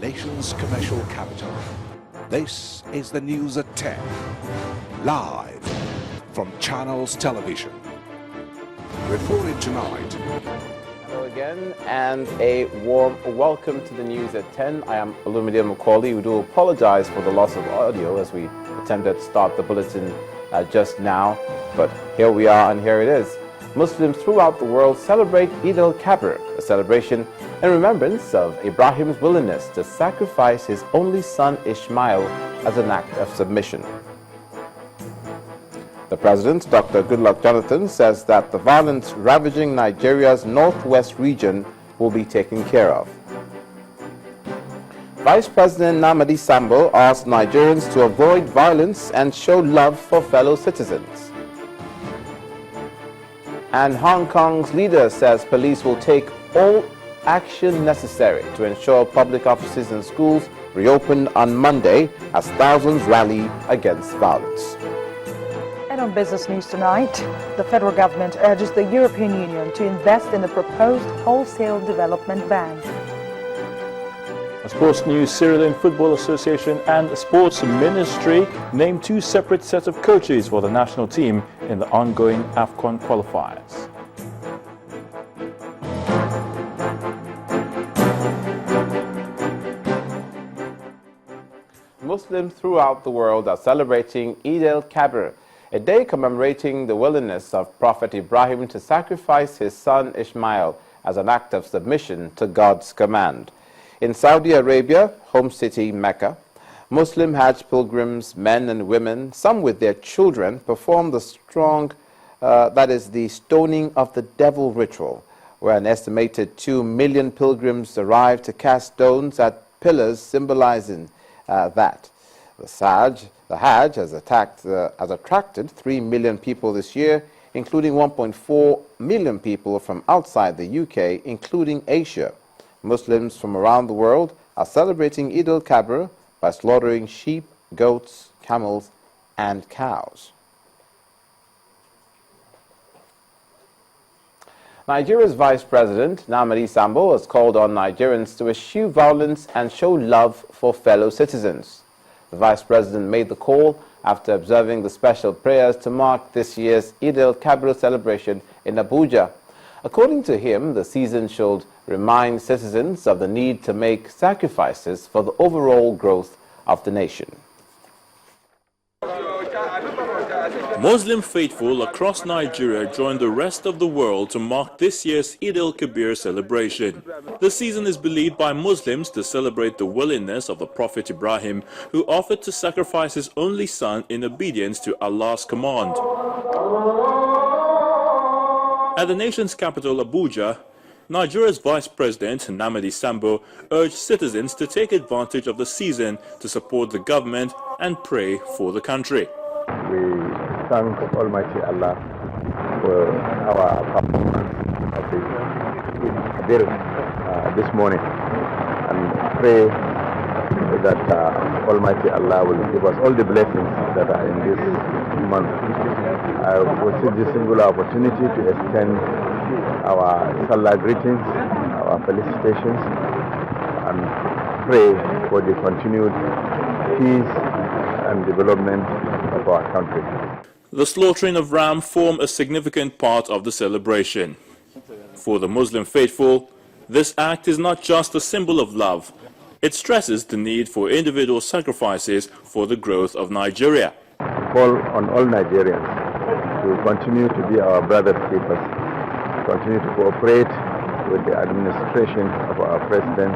nation's commercial capital. This is the news at 10, live from Channels Television. Reported tonight. Hello again, and a warm welcome to the news at 10. I am Olumide Macaulay. We do apologize for the loss of audio as we attempted to start the bulletin just now, but here we are and here it is. Muslims throughout the world celebrate Eid al-Kabir, a celebration in remembrance of Ibrahim's willingness to sacrifice his only son Ishmael as an act of submission. The President, Dr. Goodluck Jonathan, says that the violence ravaging Nigeria's northwest region will be taken care of. Vice President Namadi Sambo asked Nigerians to avoid violence and show love for fellow citizens. And Hong Kong's leader says police will take all action necessary to ensure public offices and schools reopen on Monday as thousands rally against violence. And on business news tonight, the federal government urges the European Union to invest in the proposed wholesale development bank. Sports news, Sierra Leone Football Association and Sports Ministry named two separate sets of coaches for the national team in the ongoing AFCON qualifiers. Muslims throughout the world are celebrating Eid al-Kabir, a day commemorating the willingness of Prophet Ibrahim to sacrifice his son Ishmael as an act of submission to God's command. In Saudi Arabia, home city Mecca, Muslim Hajj pilgrims, men and women, some with their children, perform the the stoning of the devil ritual, where an estimated 2 million pilgrims arrive to cast stones at pillars symbolizing that. The Hajj has attracted 3 million people this year, including 1.4 million people from outside the UK, including Asia. Muslims from around the world are celebrating Eid al-Kabir by slaughtering sheep, goats, camels, and cows. Nigeria's Vice President, Namadi Sambo, has called on Nigerians to eschew violence and show love for fellow citizens. The Vice President made the call after observing the special prayers to mark this year's Eid al-Kabir celebration in Abuja. According to him, the season should remind citizens of the need to make sacrifices for the overall growth of the nation. Muslim faithful across Nigeria joined the rest of the world to mark this year's Eid al-Kabir celebration. The season is believed by Muslims to celebrate the willingness of the Prophet Ibrahim, who offered to sacrifice his only son in obedience to Allah's command. At the nation's capital, Abuja, Nigeria's Vice President, Namadi Sambo, urged citizens to take advantage of the season to support the government and pray for the country. We thank Almighty Allah for our performance of the Kabir this morning and pray that Almighty Allah will give us all the blessings that are in this month. I will take this singular opportunity to extend our Sallah greetings, our felicitations, and pray for the continued peace and development of our country. The slaughtering of ram form a significant part of the celebration. For the Muslim faithful, this act is not just a symbol of love. It stresses the need for individual sacrifices for the growth of Nigeria. Call on all Nigerians to continue to be our brothers keepers, continue to cooperate with the administration of our president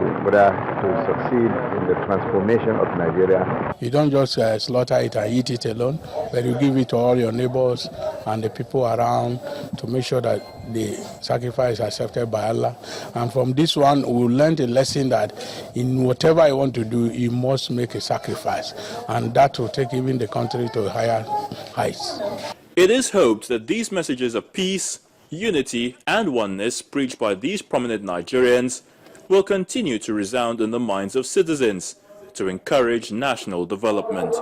in order to succeed in the transformation of Nigeria. You don't just slaughter it and eat it alone, but you give it to all your neighbors and the people around to make sure that the sacrifice is accepted by Allah. And from this one, we learned a lesson that in whatever you want to do, you must make a sacrifice. And that will take even the country to higher heights. It is hoped that these messages of peace, unity, and oneness preached by these prominent Nigerians will continue to resound in the minds of citizens to encourage national development.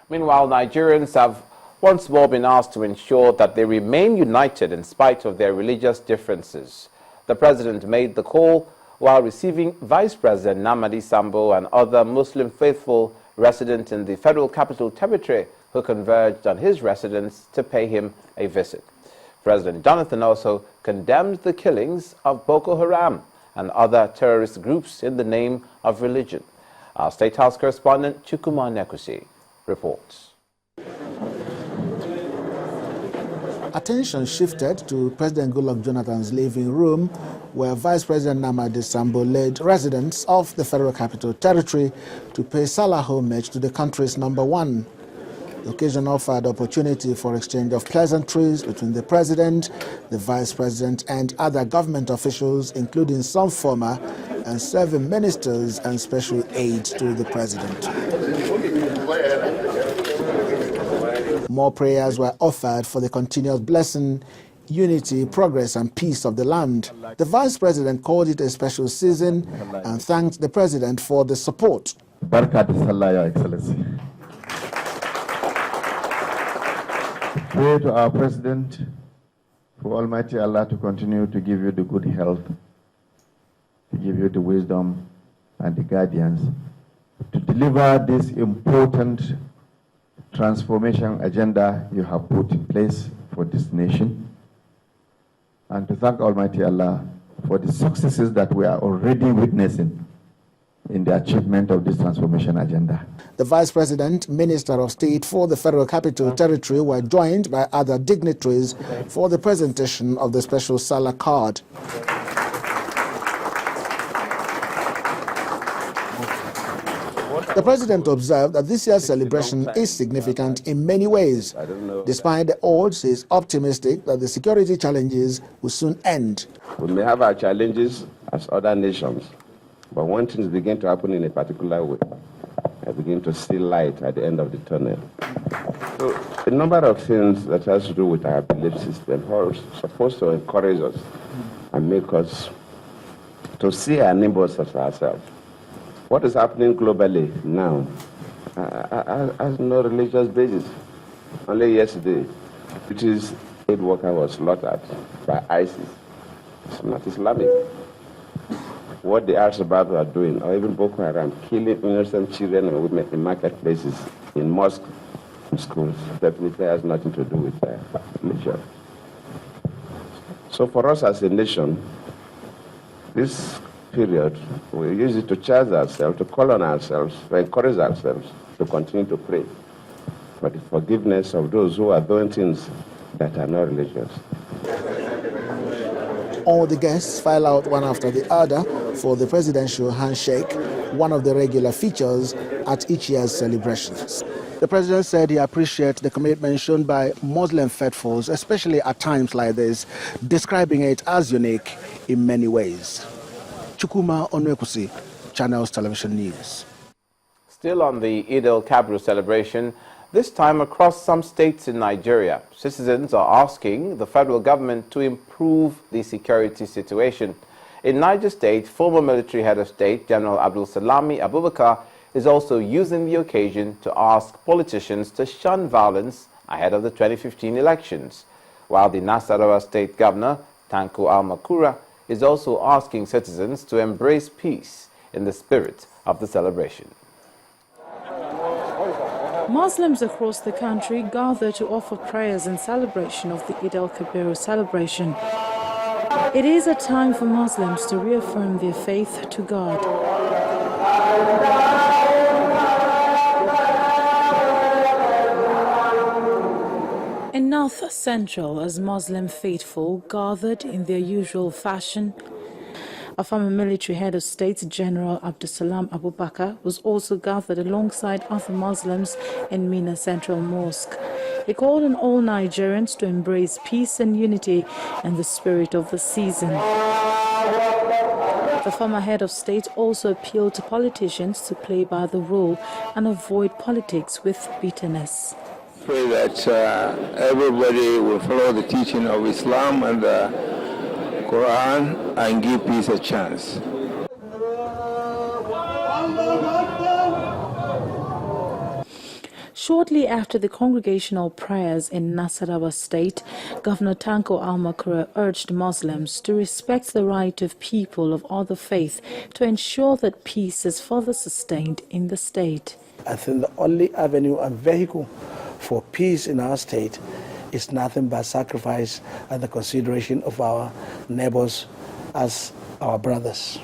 Meanwhile, Nigerians have once more been asked to ensure that they remain united in spite of their religious differences. The president made the call while receiving Vice President Namadi Sambo and other Muslim faithful residents in the Federal Capital Territory who converged on his residence to pay him a visit. President Jonathan also condemned the killings of Boko Haram and other terrorist groups in the name of religion. Our State House correspondent Chukuma Nekusi reports. Attention shifted to President Goodluck Jonathan's living room, where Vice President Namadi Sambo led residents of the Federal Capital Territory to pay Sallah homage to the country's #1. The occasion offered opportunity for exchange of pleasantries between the President, the Vice President, and other government officials, including some former and serving ministers and special aides to the President. More prayers were offered for the continuous blessing, unity, progress, and peace of the land. The Vice President called it a special season and thanked the President for the support. Barakat Sallah, Your Excellency. Pray to our President for Almighty Allah to continue to give you the good health, to give you the wisdom and the guidance to deliver this important transformation agenda you have put in place for this nation, and to thank Almighty Allah for the successes that we are already witnessing in the achievement of this transformation agenda. The Vice President, Minister of State for the Federal Capital Territory were joined by other dignitaries for the presentation of the special Sallah card. The President observed that this year's celebration is significant in many ways. Despite the odds, he is optimistic that the security challenges will soon end. We may have our challenges as other nations, but when things begin to happen in a particular way, I begin to see light at the end of the tunnel. So a number of things that has to do with our belief system are supposed to encourage us and make us to see our neighbors as ourselves. What is happening globally now has no religious basis. Only yesterday, British aid worker was slaughtered by ISIS. It's not Islamic. What the Al-Shabaab are doing, or even Boko Haram, killing innocent children and women in marketplaces, in mosques, in schools, definitely has nothing to do with religion. So for us as a nation, this period, we use it to charge ourselves, to call on ourselves, to encourage ourselves to continue to pray for the forgiveness of those who are doing things that are not religious. All the guests file out one after the other for the presidential handshake, one of the regular features at each year's celebrations. The President said he appreciates the commitment shown by Muslim faithfuls, especially at times like this, describing it as unique in many ways. Chukuma Onwekusi, Channels Television News. Still on the Eid al-Kabir celebration, this time across some states in Nigeria, citizens are asking the federal government to improve the security situation. In Niger State, former military head of state General Abdul Salami Abubakar is also using the occasion to ask politicians to shun violence ahead of the 2015 elections, while the Nasarawa State Governor Tanko Al-Makura is also asking citizens to embrace peace in the spirit of the celebration. Muslims across the country gather to offer prayers in celebration of the Eid al-Kabir celebration. It is a time for Muslims to reaffirm their faith to God. In North Central, as Muslim faithful gathered in their usual fashion, a former military head of state, General Abdulsalam Abubakar, was also gathered alongside other Muslims in Mina Central Mosque. He called on all Nigerians to embrace peace and unity in the spirit of the season. The former head of state also appealed to politicians to play by the rule and avoid politics with bitterness. Pray that everybody will follow the teaching of Islam and the Quran and give peace a chance. Shortly after the congregational prayers in Nasarawa State, Governor Tanko Almakura urged Muslims to respect the right of people of other faiths to ensure that peace is further sustained in the state. I think the only avenue and vehicle for peace in our state is nothing but sacrifice and the consideration of our neighbors as our brothers.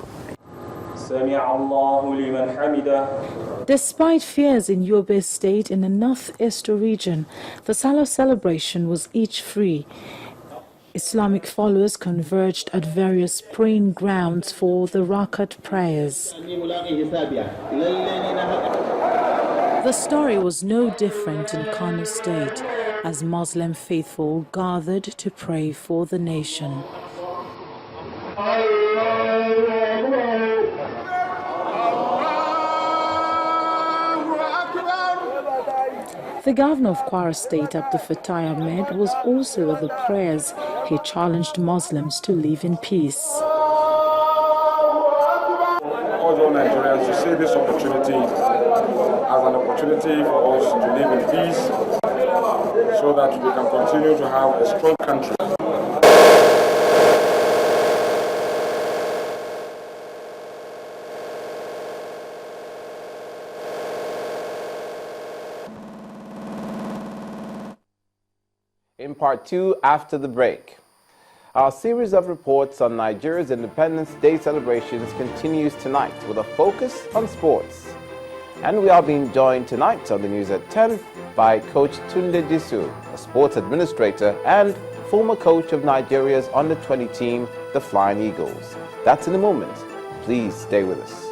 Despite fears in Yobe State in the northeast region, the Sallah celebration was each free. Islamic followers converged at various praying grounds for the Rakat prayers. The story was no different in Kano State, as Muslim faithful gathered to pray for the nation. The governor of Kwara State, Abdul Fattah Ahmed, was also at the prayers. He challenged Muslims to live in peace. All Nigerians to see this opportunity as an opportunity for us to live in peace so that we can continue to have a strong country. In part 2, after the break, our series of reports on Nigeria's Independence Day celebrations continues tonight with a focus on sports. And we are being joined tonight on the news at 10 by Coach Tunde Disu, a sports administrator and former coach of Nigeria's under-20 team, the Flying Eagles. That's in a moment. Please stay with us.